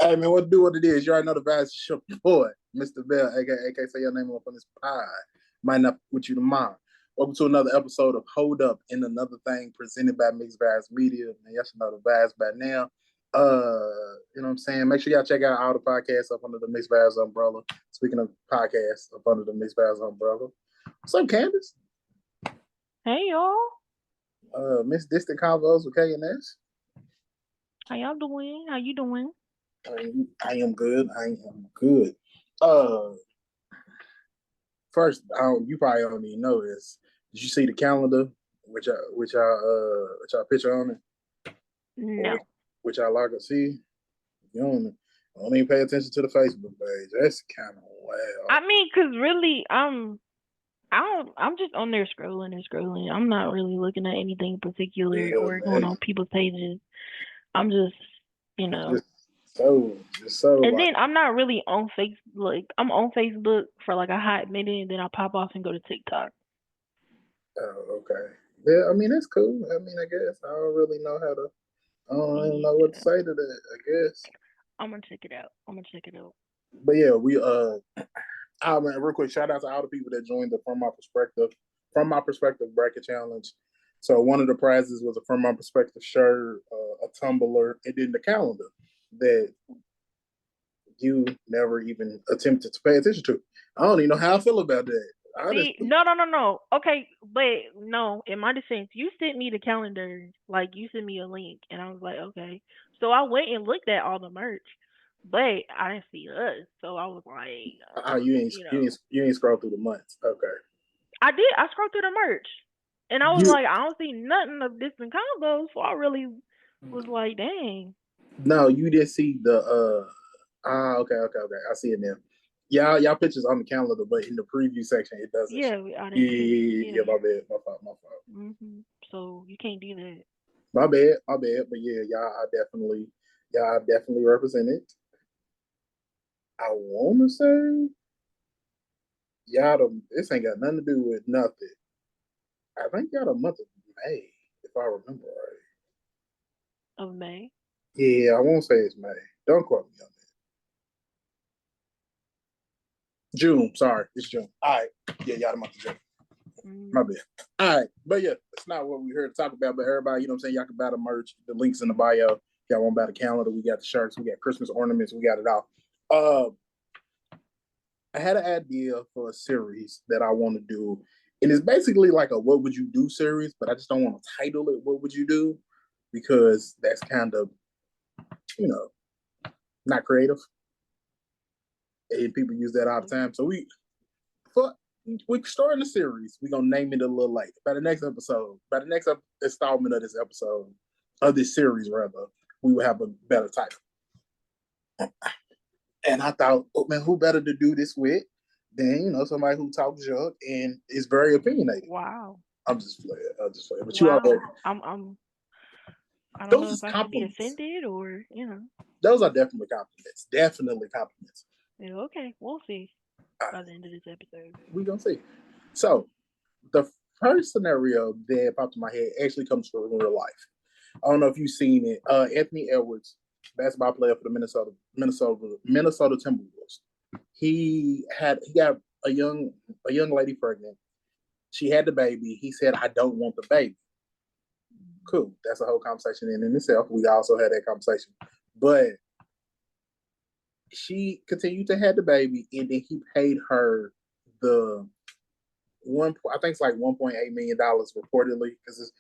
Hey man, what it is? You already know the vibes. It's your boy, Mr. Bell, aka say your name up on this pod. Might not put you to mind. Welcome to another episode of Hold Up and Another Thing presented by Mixed Vibes Media. Man, y'all should know the vibes by now. You know what I'm saying? Make sure y'all check out all the podcasts up under the Mixed Vibes umbrella. Speaking of podcasts up under the Mixed Vibes umbrella. What's up, Candiace? Hey y'all, Miss Distant Convos with Kandiace. how y'all doing? How you doing? I am good. I am good. Uh First, you probably don't even know this. Did you see the calendar which I picture on it, or No, which I like to see? You don't even pay attention to the Facebook page. That's kind of wild. I mean, cause really, I'm just on there scrolling and scrolling. I'm not really looking at anything particular Yeah, or going man. on people's pages. I'm just, you know, Just just so and like, then I'm not really on Facebook. Like I'm on Facebook for like a hot minute, and then I'll pop off and go to TikTok. oh, okay. Yeah, I mean that's cool. I mean, I guess I don't really know how to. I don't even know what to Yeah, say to that. I guess, I'm gonna check it out. I'm gonna check it out. but yeah, man, real quick, shout out to all the people that joined the From My Perspective bracket challenge. So one of the prizes was a From My Perspective shirt, a tumbler, and then the calendar that you never even attempted to pay attention to. I don't even know how I feel about that. See, Honestly, no, no, no, no. Okay, but no, in my defense, you sent me the calendar, like you sent me a link, and I was like, okay. So I went and looked at all the merch, but I didn't see us. So I was like, you ain't you you know, ain't you ain't scroll through the months. Okay, I did. I scrolled through the merch, and I was you like, I don't see nothing of Distant Combos. So I really was like, dang. no, you didn't see the okay. I see it now. Y'all pictures on the calendar, but in the preview section it doesn't show. Yeah, I Yeah, didn't yeah, see it. yeah, yeah, Yeah. my bad, my fault. So you can't do that. My bad. But yeah, y'all are definitely represented. I wanna say this ain't got nothing to do with nothing. I think y'all the month of May, if I remember right. Of May. Yeah, I won't say it's May. Don't quote me on that. June, sorry, it's June. All right. Yeah, y'all the month of June. My Mm, bad. All right. But yeah, that's not what we here to talk about. But everybody, you know what I'm saying? Y'all can buy the merch. The links in the bio. Y'all want to buy the calendar. We got the shirts. We got Christmas ornaments. We got it all. Uh, I had an idea for a series that I want to do. And it's basically like a what would you do series, but I just don't want to title it what would you do because that's kind of, you know, not creative. And people use that all the okay. time. So for, we're starting the series. We're gonna name it a little late. By the next installment of this episode, of this series rather, we will have a better title. And I thought, oh man, who better to do this with than somebody who talks junk and is very opinionated. Wow. I'm just playing. I'm just playing. But you already Wow. I don't those know is if I should be compliments. offended or, Those are definitely compliments. Definitely compliments. Yeah, okay, we'll see All by right, the end of this episode. we gonna see. So the first scenario that popped in my head actually comes from real life. I don't know if you've seen it. Anthony Edwards, basketball player for the Minnesota Timberwolves. He got a young lady pregnant. She had the baby. He said, "I don't want the baby." Cool. That's a whole conversation in itself. We also had that conversation, but she continued to have the baby, and then he paid her the one. I think it's like $1.8 million reportedly, because it's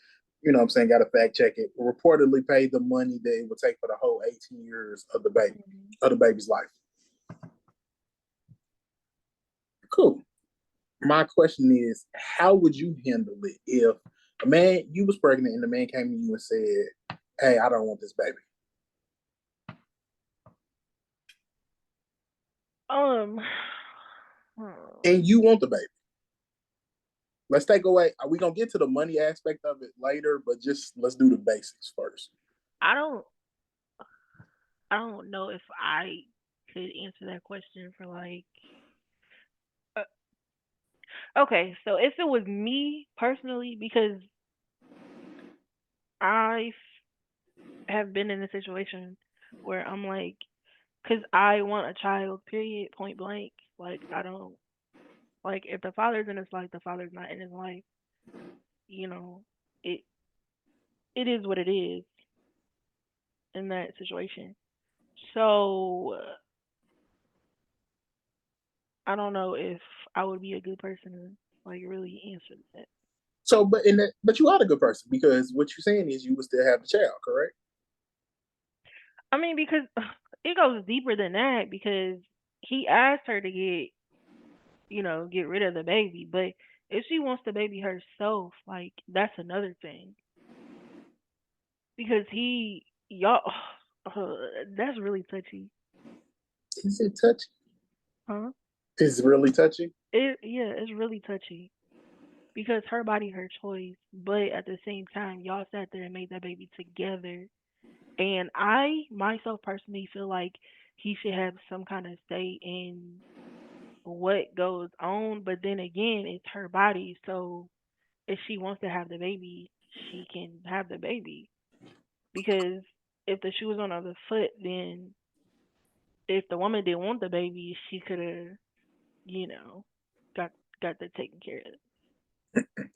what I'm saying. Got to fact check it. Reportedly paid the money that it would take for the whole 18 years Mm-hmm. of the baby's life. Cool. My question is, how would you handle it if you was pregnant and the man came to you and said, "Hey, I don't want this baby," Um, and you want the baby? Let's take away. Are we gonna get to the money aspect of it later? But just let's do the basics first. I don't, I don't know if I could answer that question for like. Uh, okay, so if it was me personally, because I have been in a situation where I'm like, Because I want a child, period, point blank. Like, I don't, like, if the father's in his life, the father's not in his life. You know, it it is what it is in that situation. So, I don't know if I would be a good person to, like, really answer that. So, but you are a good person because what you're saying is you would still have the child, correct? I mean, because it goes deeper than that because he asked her to get rid of the baby. But if she wants the baby herself, like that's another thing. Because y'all, uh, that's really touchy, Is it touchy? huh? It's really touchy. Yeah, it's really touchy because her body, her choice. But at the same time, y'all sat there and made that baby together. And I myself personally feel like he should have some kind of say in what goes on. But then again, it's her body, so if she wants to have the baby, she can have the baby. Because if the shoe was on the other foot, then if the woman didn't want the baby, she could have, you know, got got that taken care of.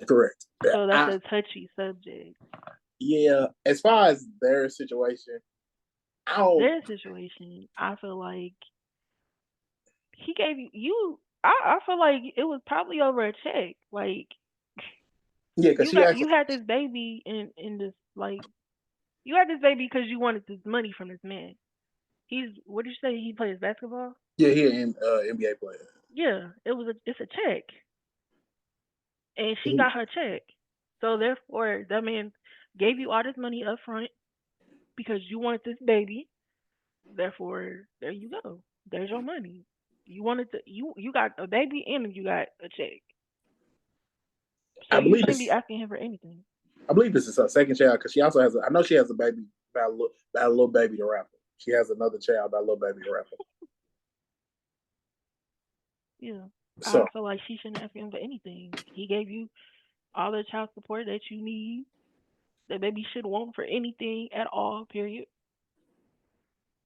Correct. So that's I a touchy subject. Yeah. As far as their situation, I don't. Their situation, I feel like he gave you. I feel like it was probably over a check. Like Yeah, because she actually. you had this baby in this like you had this baby because you wanted this money from this man. He's what did you say? He plays basketball. Yeah, he an NBA player. Yeah, it's a check, and she He, got her check. So therefore, that man gave you all this money up front because you wanted this baby. Therefore, there you go. There's your money. You got a baby and you got a check. So I you believe shouldn't be this. asking him for anything. I believe this is her second child because she also has. I know she has a baby by a little baby to rapper. She has another child by a little baby to rapper. Yeah. I So feel like she shouldn't ask him for anything. He gave you all the child support that you need, that baby should want for anything at all, period.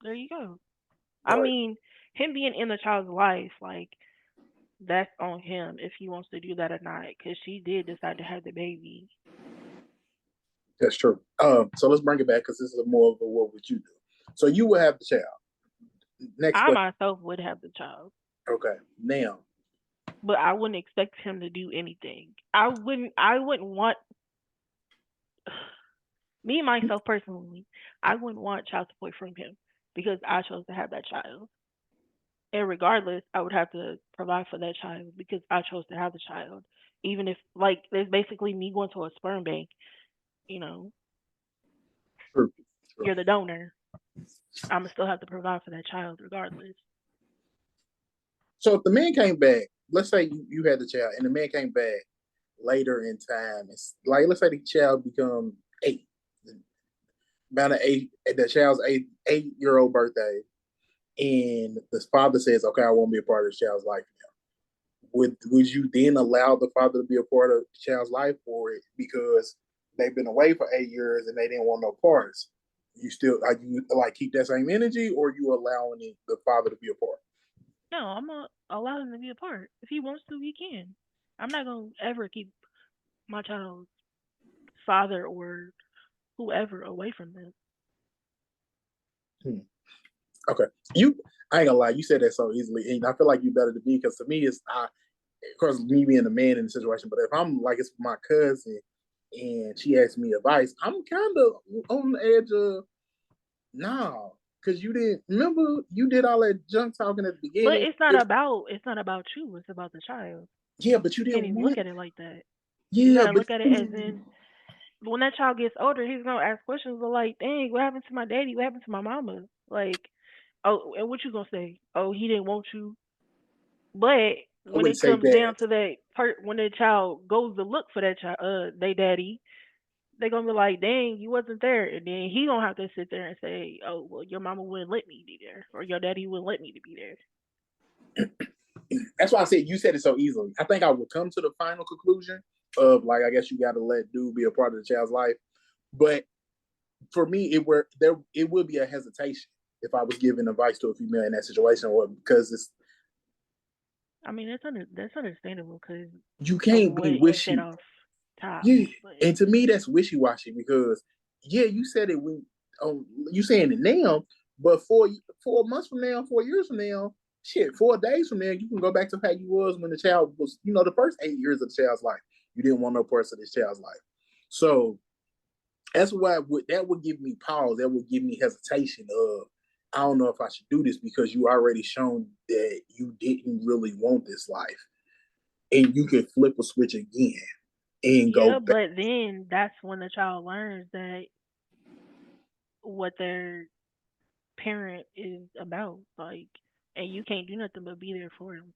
There you go. I right, mean, him being in the child's life, like, that's on him if he wants to do that or not, because she did decide to have the baby. that's true. So let's bring it back because this is more of a what would you do? So you will have the child. Next I question. myself would have the child, Okay, now but I wouldn't expect him to do anything. I wouldn't want me myself personally. I wouldn't want child support from him because I chose to have that child. And regardless, I would have to provide for that child because I chose to have the child. Even if, like, it's basically me going to a sperm bank, you know, true, true. you're the donor. I'm gonna still have to provide for that child regardless. So if the man came back, let's say you had the child and the man came back later in time, it's like let's say the child become 8, about an 8, the child's 8 year old birthday, and the father says, "Okay, I won't be a part of the child's life now." Would you then allow the father to be a part of the child's life, or because they've been away for 8 years and they didn't want no parts? You still like you like keep that same energy, or you allowing the father to be a part? No, I'm gonna allow him to be a part. If he wants to, he can. I'm not gonna ever keep my child's father or whoever away from them. Hmm. Okay, you. I ain't gonna lie, you said that so easily, and I feel like you better than me because to me, it's of course, me being a man in the situation, but if I'm like it's my cousin and she asks me advice, I'm kind of on the edge of nah, because you didn't remember you did all that junk talking at the But beginning. it's not about you. It's about the child. Yeah, but you You can't didn't even look want. at it like that. You Yeah, gotta but look at it as in when that child gets older, he's gonna ask questions of like, "Dang, what happened to my daddy? What happened to my mama?" Like, oh, and what you gonna say? Oh, he didn't want you. But I when wouldn't it say comes that. down to that part, when the child goes to look for that child, they daddy, they gonna be like, "Dang, you wasn't there," and then he gonna have to sit there and say, "Oh, well, your mama wouldn't let me be there, or your daddy wouldn't let me to be there." That's why I said you said it so easily. I think I would come to the final conclusion of like I guess you got to let dude be a part of the child's life, but for me it would be a hesitation if I was giving advice to a female in that situation, or because it's. I mean, that's understandable because You of can't be what it set wishy. off top. Yeah, But and to me that's wishy washy because you said it when you saying it now, but 4 months from now, 4 years from now, shit, 4 days from now, you can go back to how you was when the child was, the first 8 years of the child's life. You didn't want no parts of this child's life, so that's why that would give me pause. That would give me hesitation of I don't know if I should do this because you already shown that you didn't really want this life, and you can flip a switch again and go yeah, back. but then that's when the child learns that what their parent is about, like, and you can't do nothing but be there for them.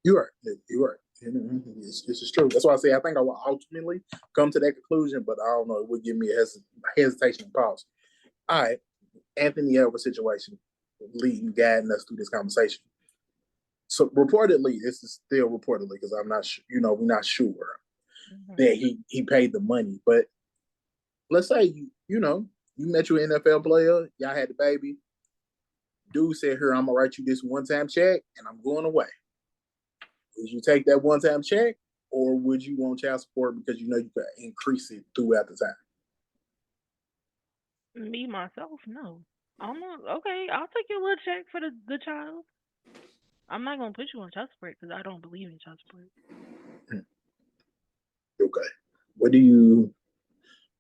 You're right. You're right. This is true. That's why I say I think I will ultimately come to that conclusion, but I don't know. It would give me a hesitation and pause. All right, Anthony Edwards situation, leading, guiding us through this conversation. So reportedly, this is still reportedly because I'm not, we're not sure Mm-hmm. that he paid the money. But let's say you met your NFL player, y'all had the baby. Dude said, "Here, I'm gonna write you this one-time check, and I'm going away." Would you take that one-time check, or would you want child support because you could increase it throughout the time? Me myself, no. I'm not okay. I'll take your little check for the child. I'm not gonna put you on child support because I don't believe in child support. Okay. What do you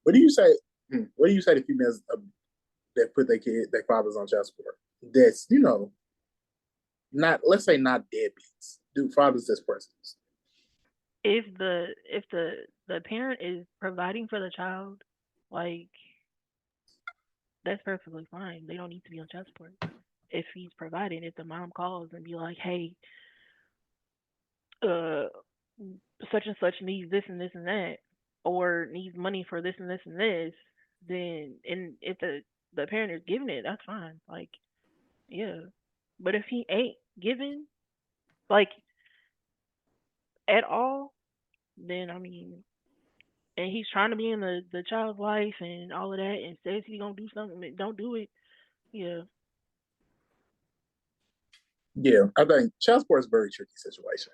What do you say? What do you say to females that put their fathers on child support? That's not, let's say, not deadbeats. Do fathers as presidents? If the parent is providing for the child, like, that's perfectly fine. They don't need to be on child support. If he's providing, if the mom calls and be like, "Hey, uh, such and such needs this and this and that, or needs money for this and this and this," then and if the parent is giving it, that's fine. Like, yeah. But if he ain't giving, like, at all, then I mean, and he's trying to be in the child's life and all of that, and says he's gonna do something, but don't do it. Yeah, Yeah, I think child support is a very tricky situation.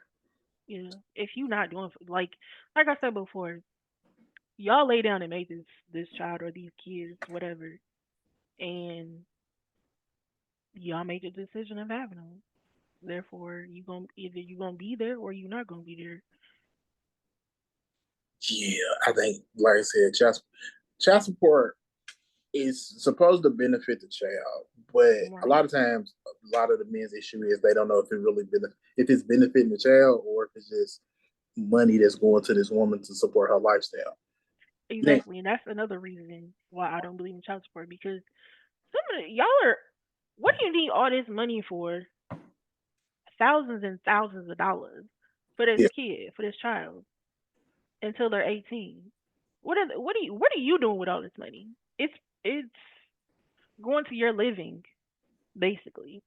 yeah. If you not doing, like I said before, y'all lay down and make this child or these kids whatever, and y'all make the decision of having them. Therefore, you gonna be there or you not gonna be there. Yeah, I think, like I said, child support is supposed to benefit the child, but a Right. lot of times, a lot of the men's issue is they don't know if it really if it's benefiting the child or if it's just money that's going to this woman to support her lifestyle. Now, Exactly, and that's another reason why I don't believe in child support because some of y'all are. What do you need all this money for? Thousands and thousands of dollars for this yeah, kid, for this child, until they're 18. What are you doing with all this money? It's going to your living, basically.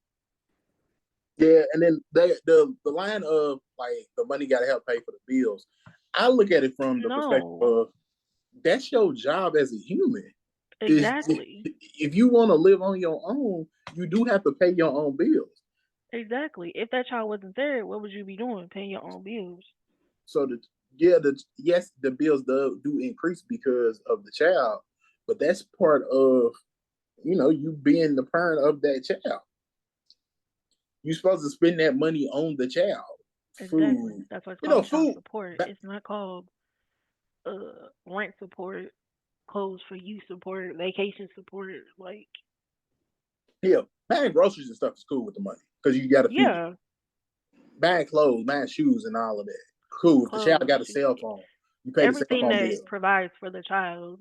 yeah, and then the line of like the money got to help pay for the bills. I look at it from the perspective No, of that's your job as a human. Is exactly. if you want to live on your own, you do have to pay your own bills. Exactly. If that child wasn't there, what would you be doing? Paying your own bills. So yes, the bills do increase because of the child, but that's part of you being the parent of that child. You're supposed to spend that money on the child, Exactly. food, That's why it's called child food. support. It's not called rent support, clothes for you support, vacation support. Like, Yeah, buying groceries and stuff is cool with the money because you got to feed it. yeah, Buying clothes, buying shoes, and all of that. Cool. If the child clothes, got a cell phone, you pay the cell everything phone that bill. provides for the child.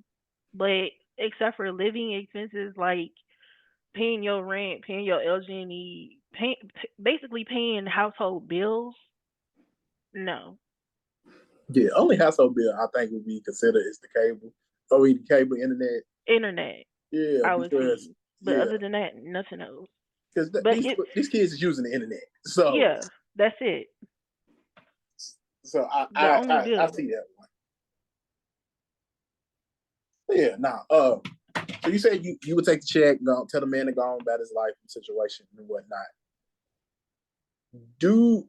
But except for living expenses like paying your rent, paying your LG&E, basically paying household bills. No, Yeah, only household bill I think would be considered is the cable. Oh, the cable internet. internet Yeah, I would because see, but yeah, other than that, nothing else. because But it, these kids is using the internet, so yeah, that's it. so I The I only I, I bill. see that one. Yeah, nah. So you said you would take the check, go tell the man to go on about his life and situation and whatnot. Do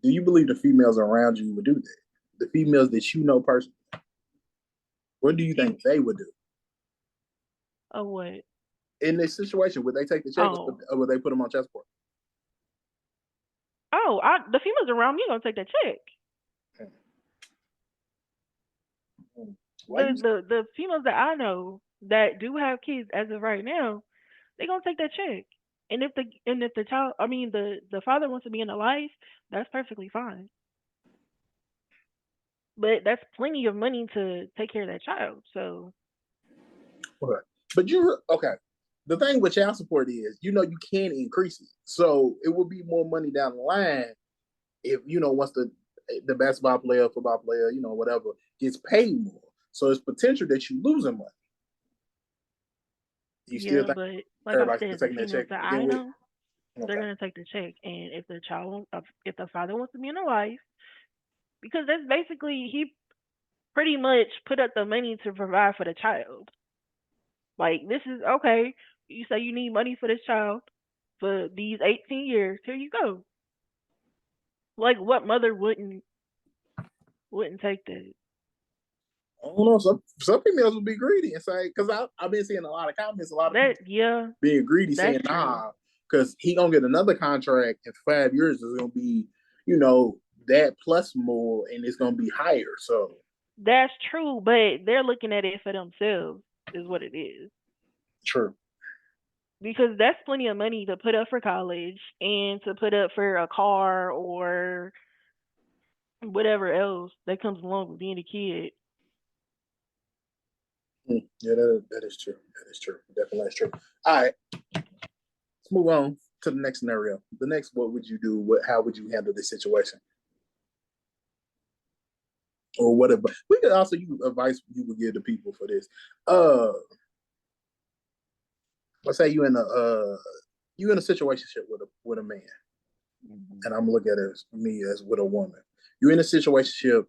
you believe the females around you would do that? The females that you know personally, what do you think they would do? Oh, what? In this situation, would they take the check or would they put them on child support? The females around me gonna take that check. The females that I know that do have kids as of right now, they gonna take that check. And if the child, I mean the father wants to be in the life, that's perfectly fine. But that's plenty of money to take care of that child. So. Okay. But okay. The thing with child support is, you can increase it. So it will be more money down the line if, once the basketball player, football player, whatever, gets paid more. So it's potential that you losing money. You still think but like I said, the females that I know, okay, they're gonna take the check. And if if the father wants to be in a life, because that's basically he pretty much put up the money to provide for the child. Like this is okay. You say you need money for this child for these 18 years. Here you go. Like what mother wouldn't take that? I don't know. Some females would be greedy and say, because I've been seeing a lot of comments, a lot of people being greedy, saying, nah, because he gonna get another contract in 5 years. It's gonna be, that plus more, and it's gonna be higher. So that's true, but they're looking at it for themselves, is what it is. True. Because that's plenty of money to put up for college and to put up for a car or whatever else that comes along with being a kid. Yeah, that is true. That is true. Definitely is true. All right. Let's move on to the next scenario. The next, what would you do? How would you handle this situation? Or whatever. We could also use advice you would give to people for this. Let's say you in a situation with a man, and I'm looking at it as me as with a woman. You're in a situation,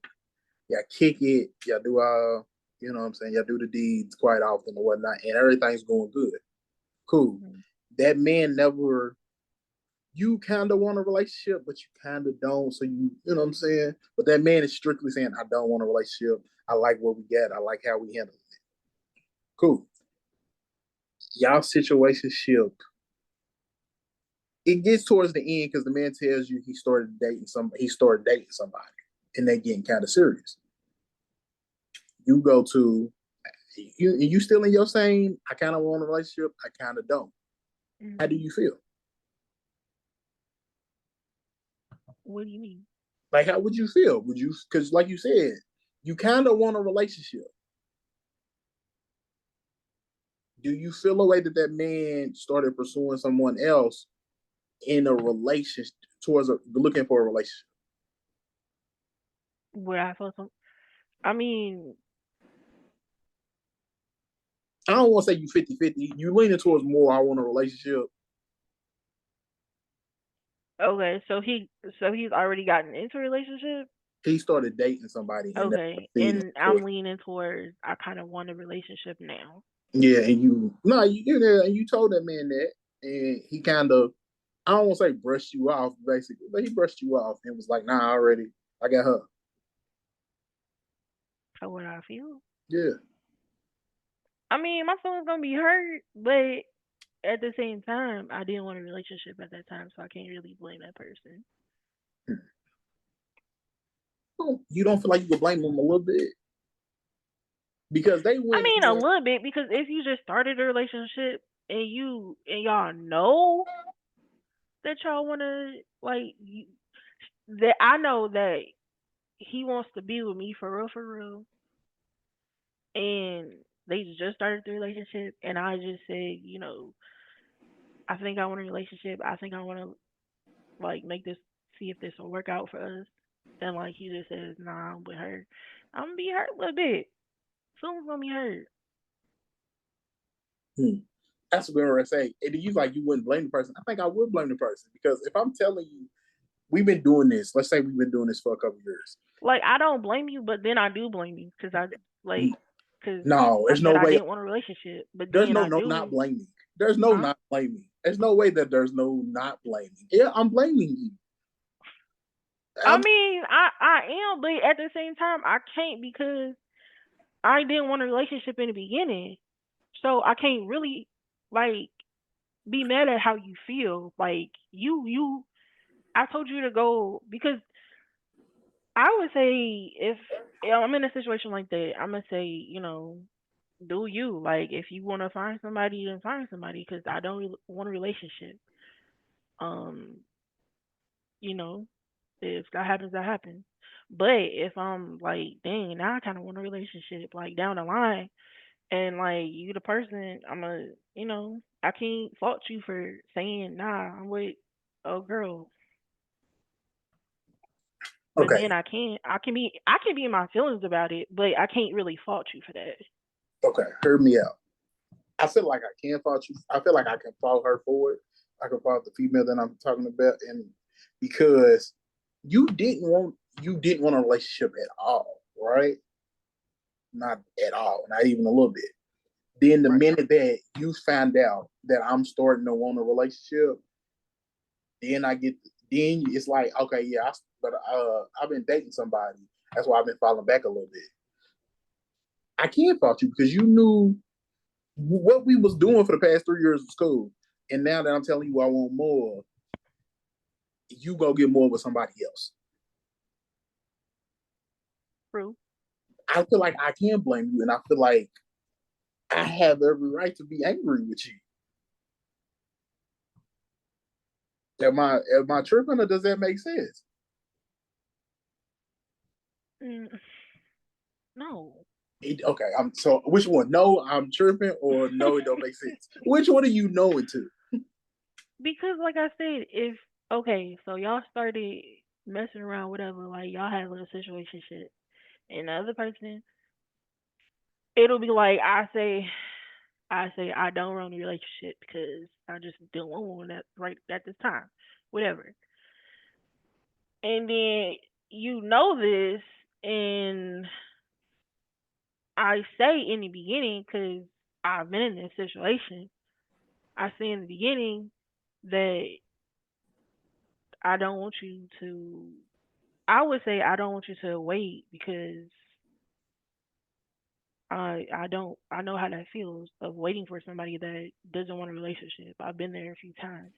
y'all kick it, y'all do all, you know what I'm saying, y'all do the deeds quite often and whatnot, and everything's going good. Cool. That man never. You kind of want a relationship, but you kind of don't. So you know what I'm saying. But that man is strictly saying, "I don't want a relationship. I like what we got. I like how we handle it." Cool. Y'all situationship. It gets towards the end because the man tells you he started dating somebody, and they getting kind of serious. You go to you still in your same. I kind of want a relationship. I kind of don't. How do you feel? What do you mean? Like, how would you feel? Would you, because like you said, you kind of want a relationship. Do you feel the way that man started pursuing someone else in a relationship looking for a relationship? Would I feel some? I mean, I don't want to say you 50-50. You leaning towards more, I want a relationship. okay, so he's already gotten into a relationship. He started dating somebody. Okay, and I'm leaning towards I kind of want a relationship now. Yeah, and you told that man that, and he kind of, I don't want to say brushed you off, basically, but he brushed you off and was like, "Nah, already, I got her." How would I feel? Yeah. I mean, my feelings gonna be hurt, but at the same time, I didn't want a relationship at that time, so I can't really blame that person. You don't feel like you could blame them a little bit because they I went. mean, a little bit because if you just started a relationship and y'all know that y'all want to that I know that he wants to be with me for real, and they just started the relationship, and I just said, I think I want a relationship. I think I want to make this, see if this will work out for us. And he just says, nah, I'm with her. I'm gonna be hurt a little bit. Someone's gonna be hurt. That's what I say. And you you wouldn't blame the person. I think I would blame the person because if I'm telling you we've been doing this, let's say we've been doing this for a couple of years. I don't blame you, but then I do blame you because I because No, I there's said no I way. didn't want a relationship, but There's then no I no not do, blaming. There's no huh? not blaming. There's no way that there's no not blaming. Yeah, I'm blaming you. I I'm mean, I am, but at the same time, I can't because I didn't want a relationship in the beginning, so I can't really like be mad at how you feel. Like I told you to go because I would say if I'm in a situation like that, I'm gonna say, do you like if you want to find somebody, then find somebody because I don't want a relationship. Um, you know, if that happens, that happens. But if I'm like, dang, now I kind of want a relationship, like down the line, and like you the person, I can't fault you for saying, nah, I'm with a girl. But okay. then I can be in my feelings about it, but I can't really fault you for that. Okay, hear me out. I feel like I can fault you. I feel like I can fault her for it. I can fault the female that I'm talking about, and because you didn't want you didn't want a relationship at all, right? Not at all, not even a little bit. Then the Right. minute that you find out that I'm starting to want a relationship, then I get then it's like okay, yeah, but I've been dating somebody. That's why I've been falling back a little bit. I can't fault you because you knew what we was doing for the past 3 years of school, and now that I'm telling you I want more, you go get more with somebody else. True. I feel like I can blame you, and I feel like I have every right to be angry with you. Am I tripping, or does that make sense? Mm, no, Okay, I'm so which one? No, I'm tripping, or no, it don't make sense. Which one are you knowing to? because like I said, if okay, so y'all started messing around, whatever, like y'all had a little situation shit, and the other person, it'll be like I say I don't want a relationship because I just don't want one at right at this time, whatever. And then this, and I say in the beginning because I've been in this situation. I say in the beginning that I don't want you to. I would say I don't want you to wait because I know how that feels of waiting for somebody that doesn't want a relationship. I've been there a few times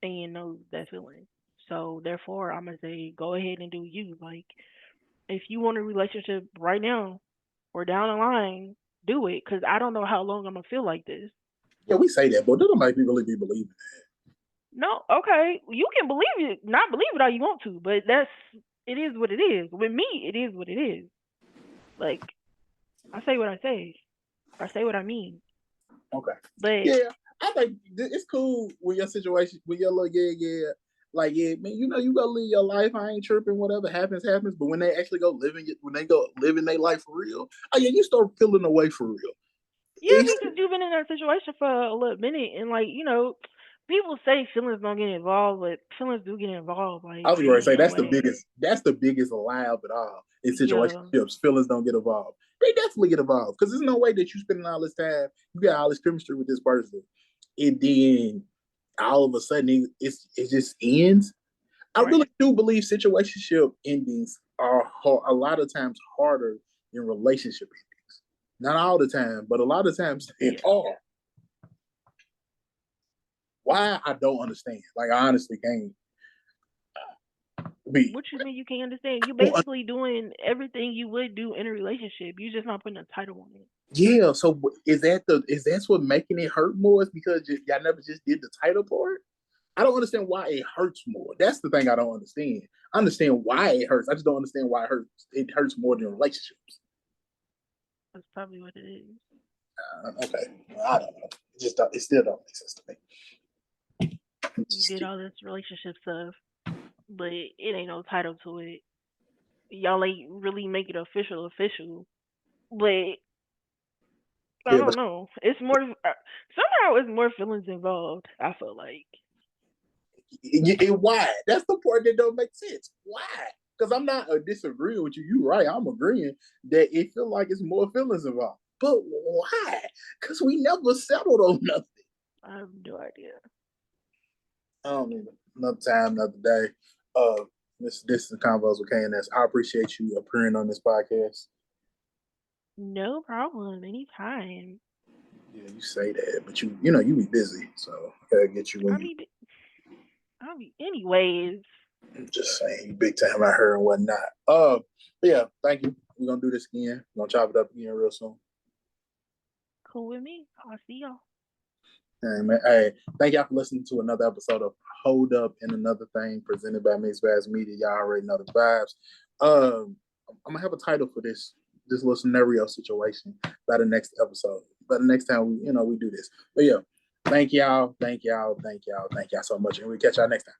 and you know that feeling. So therefore, I'm gonna say go ahead and do you. Like if you want a relationship right now or down the line, do it. Cause I don't know how long I'm gonna feel like this. Yeah, we say that, but don't make me really be believing. No, okay, you can believe it, not believe it all you want to, but it is what it is. With me, it is what it is. Like I say what I say. I say what I mean. Okay. But Yeah, I think it's cool with your situation, with your little yeah. Like, yeah, man, you go live your life. I ain't tripping. Whatever happens, happens. But when they actually go living, when they go living their life for real, oh yeah, you start feeling away for real. yeah, It's, because you've been in that situation for a little minute, and like people say feelings don't get involved, but feelings do get involved. I Like was going to in say a way, that's the biggest lie of it all. In yeah, situationships, feelings don't get involved. They definitely get involved because there's no way that you spending all this time, you got all this chemistry with this person, and then all of a sudden it just ends. I really right, do believe situationship endings are a lot of times harder than relationship endings. Not all the time, but a lot of times they yeah. are. Why I don't understand. Like I honestly can't be. What you mean you can't understand? You Well, basically doing everything you would do in a relationship. You just not putting a title on it. yeah. So is that what making it hurt more? Is because y'all never just did the title part? I don't understand why it hurts more. That's the thing I don't understand. I understand why it hurts. I just don't understand why it hurts. It hurts more than relationships. That's probably what it is. Okay, well, I don't know. It still don't make sense to me. You did all this relationship stuff, but it ain't no title to it. Y'all ain't really make it official. But I Yeah, but don't know. It's more somehow it's more feelings involved. I feel like why? That's the part that don't make sense. Why? Because I'm not disagreeing with you. You're right. I'm agreeing that it feel like it's more feelings involved. But why? Because we never settled on nothing. I have no idea. I don't need another time, another day. This is the Convos with Kandiace. I appreciate you appearing on this podcast. No problem. Anytime. Yeah, you say that, but you be busy, so I gotta get you when I you. mean, anyways. I'm just saying, you big time out here and whatnot. Yeah, thank you. We're gonna do this again. We're gonna chop it up again real soon. Cool with me. I'll see y'all. Hey, man, hey, thank y'all for listening to another episode of Hold Up and Another Thing presented by Mixed Bags Media. Y'all already know the vibes. I'm gonna have a title for this little scenario situation by the next episode. By the next time we do this. But yeah, thank y'all so much, and we catch y'all next time.